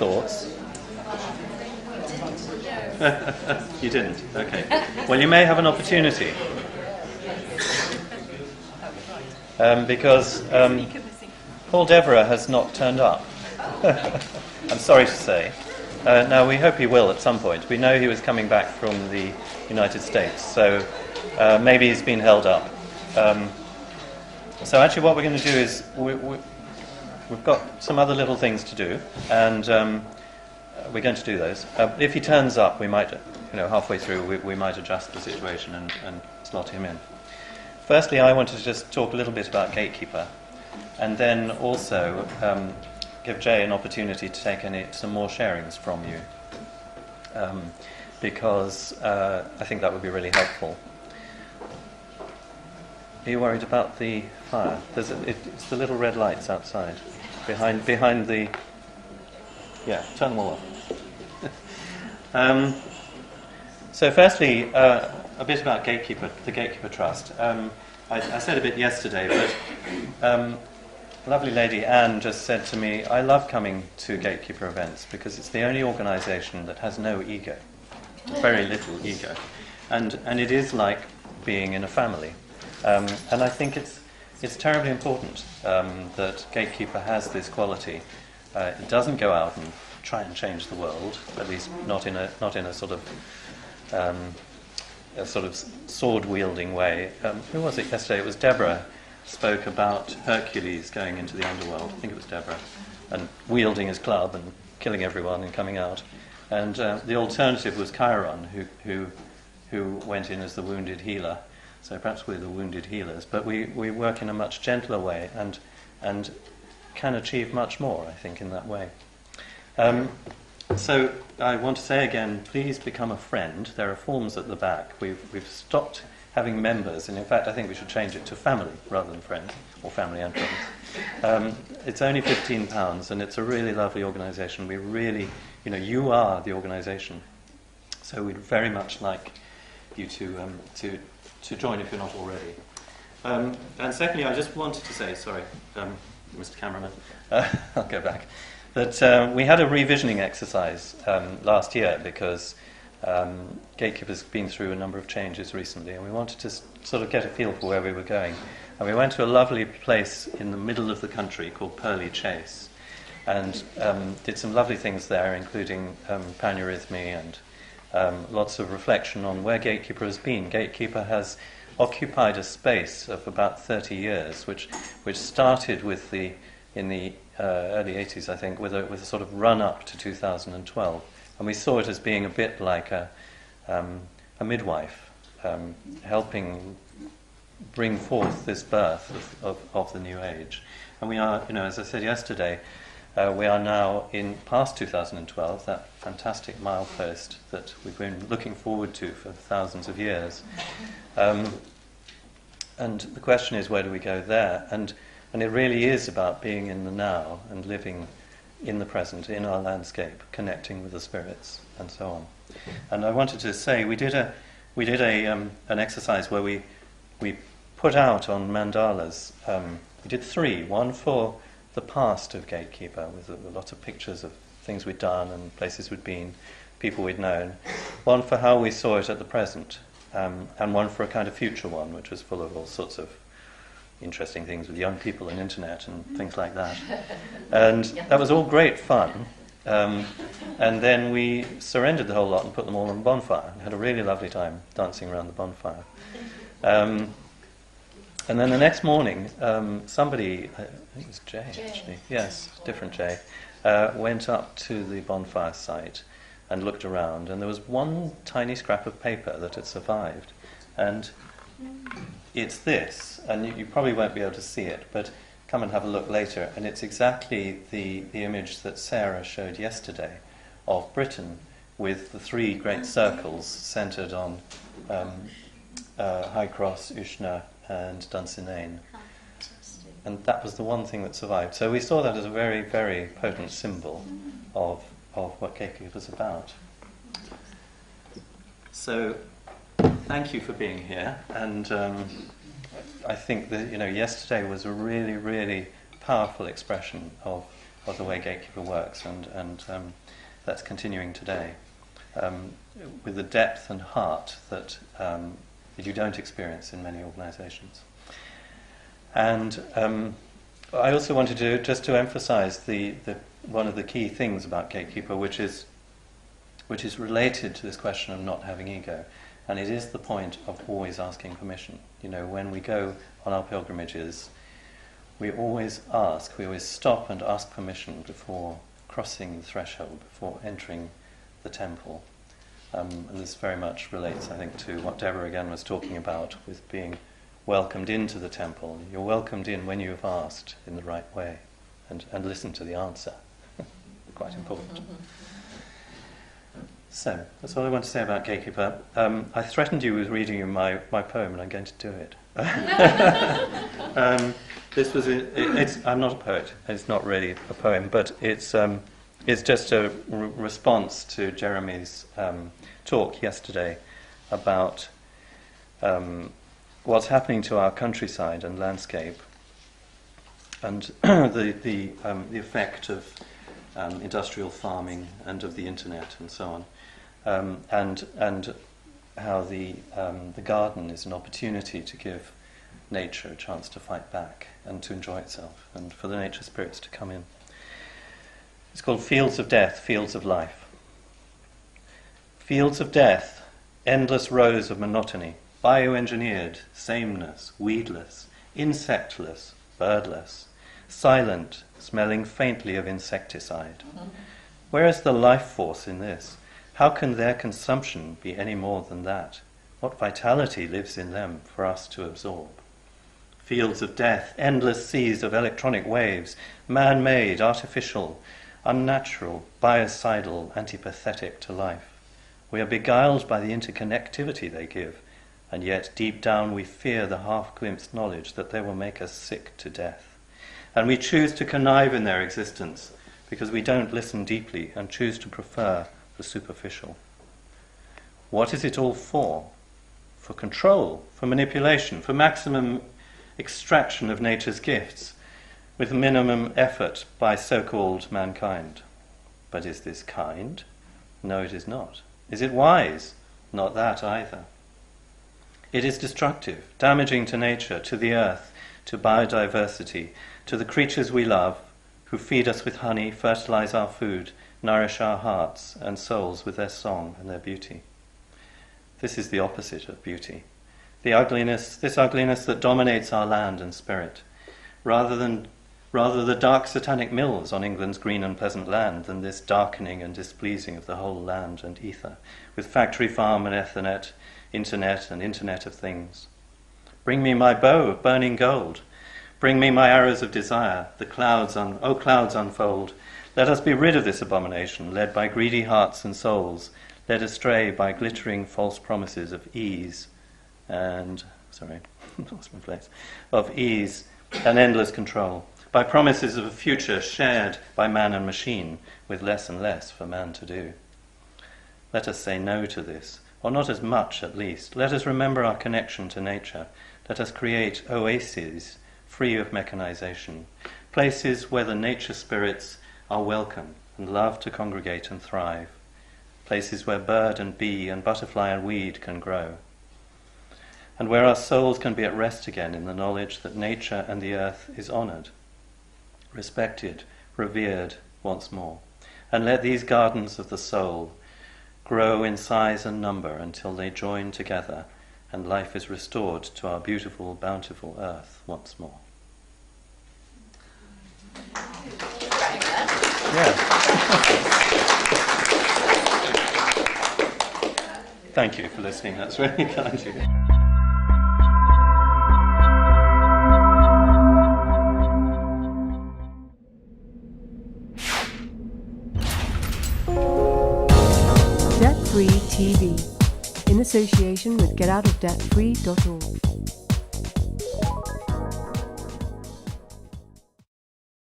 thoughts? You didn't? Okay. Well, you may have an opportunity. Because Paul Devereux has not turned up. I'm sorry to say. Now, we hope he will at some point. We know he was coming back from the United States, so maybe he's been held up. So actually what we're going to do is we've got some other little things to do, and we're going to do those. If he turns up, we might, halfway through, we might adjust the situation and slot him in. Firstly, I wanted to just talk a little bit about Gatekeeper, and then also give Jay an opportunity to take some more sharings from you, because I think that would be really helpful. Are you worried about the fire? It's the little red lights outside, behind the... Yeah, turn them all off. So firstly, a bit about Gatekeeper, the Gatekeeper Trust. I said a bit yesterday, but a lovely lady, Anne, just said to me, I love coming to Gatekeeper events because it's the only organisation that has no ego, very little ego. And it is like being in a family. And I think it's terribly important that Gatekeeper has this quality. It doesn't go out and try and change the world, at least not in a sort of sword-wielding way. Who was it yesterday? It was Deborah spoke about Hercules going into the underworld. I think it was Deborah, and wielding his club and killing everyone and coming out. And the alternative was Chiron, who went in as the wounded healer. So perhaps we're the wounded healers, but we work in a much gentler way and can achieve much more, I think, in that way. So I want to say again, please become a friend. There are forms at the back. We've stopped having members, and in fact I think we should change it to family rather than friends, or family and friends. It's only £15, and it's a really lovely organisation. We really, you are the organisation. So we'd very much like you to join if you're not already. And secondly, I just wanted to say, sorry, Mr. Cameraman, I'll go back, that we had a revisioning exercise last year because Gatekeeper's been through a number of changes recently, and we wanted to sort of get a feel for where we were going. And we went to a lovely place in the middle of the country called Purley Chase, and did some lovely things there, including paneurythmy and lots of reflection on where Gatekeeper has been. Gatekeeper has occupied a space of about 30 years, which started in the early 80s, I think, with a sort of run-up to 2012. And we saw it as being a bit like a midwife, helping bring forth this birth of the new age. And we are, as I said yesterday, we are now in past 2012, that fantastic milepost that we've been looking forward to for thousands of years. And the question is, where do we go there? And it really is about being in the now and living in the present, in our landscape, connecting with the spirits, and so on. And I wanted to say, we did an exercise where we put out on mandalas. We did 3, one for the past of Gatekeeper, with a lot of pictures of things we'd done and places we'd been, people we'd known. One for how we saw it at the present, and one for a kind of future one, which was full of all sorts of interesting things with young people and internet and things like that. And that was all great fun. And then we surrendered the whole lot and put them all on the bonfire. We had a really lovely time dancing around the bonfire. And then the next morning, somebody, I think it was Jay actually, yes, different Jay, went up to the bonfire site and looked around, and there was one tiny scrap of paper that had survived. And it's this, and you probably won't be able to see it, but come and have a look later, and it's exactly the image that Sarah showed yesterday of Britain, with the 3 great circles centred on High Cross, Ushna and Dunsinane. And that was the one thing that survived. So we saw that as a very, very potent symbol of what Gatekeeper was about. So thank you for being here, and I think that yesterday was a really, really powerful expression of of the way Gatekeeper works, and that's continuing today, with a depth and heart that you don't experience in many organisations. And I also wanted to emphasise the one of the key things about Gatekeeper, which is related to this question of not having ego, and it is the point of always asking permission. You know, when we go on our pilgrimages, we always stop and ask permission before crossing the threshold, before entering the temple. And this very much relates, I think, to what Deborah again was talking about with being welcomed into the temple. You're welcomed in when you have asked in the right way, and listen to the answer. Quite important. So, that's all I want to say about Gatekeeper. I threatened you with reading you my poem, and I'm going to do it. I'm not a poet. It's not really a poem, but it's just a response to Jeremy's talk yesterday about what's happening to our countryside and landscape, and the effect of industrial farming and of the internet and so on, and how the garden is an opportunity to give nature a chance to fight back and to enjoy itself, and for the nature spirits to come in. It's called Fields of Death, Fields of Life. Fields of death, endless rows of monotony, bioengineered, sameness, weedless, insectless, birdless, silent, smelling faintly of insecticide. Where is the life force in this? How can their consumption be any more than that? What vitality lives in them for us to absorb? Fields of death, endless seas of electronic waves, man-made, artificial, unnatural, biocidal, antipathetic to life. We are beguiled by the interconnectivity they give, and yet deep down we fear the half-glimpsed knowledge that they will make us sick to death. And we choose to connive in their existence because we don't listen deeply and choose to prefer the superficial. What is it all for? For control, for manipulation, for maximum extraction of nature's gifts, with minimum effort by so-called mankind. But is this kind? No, it is not. Is it wise? Not that either. It is destructive, damaging to nature, to the earth, to biodiversity, to the creatures we love, who feed us with honey, fertilize our food, nourish our hearts and souls with their song and their beauty. This is the opposite of beauty. This ugliness that dominates our land and spirit, rather the dark satanic mills on England's green and pleasant land than this darkening and displeasing of the whole land and ether, with factory farm and Ethernet, internet and internet of things. Bring me my bow of burning gold. Bring me my arrows of desire. The clouds unfold. Let us be rid of this abomination, led by greedy hearts and souls, led astray by glittering false promises of ease and ease and endless control, by promises of a future shared by man and machine, with less and less for man to do. Let us say no to this, or not as much at least. Let us remember our connection to nature. Let us create oases free of mechanization, places where the nature spirits are welcome and love to congregate and thrive, places where bird and bee and butterfly and weed can grow, and where our souls can be at rest again in the knowledge that nature and the earth is honoured, respected, revered once more. And let these gardens of the soul grow in size and number until they join together and life is restored to our beautiful, bountiful earth once more. Yeah. Thank you for listening. That's really kind of you. Debt Free TV, in association with GetOutOfDebtFree.org.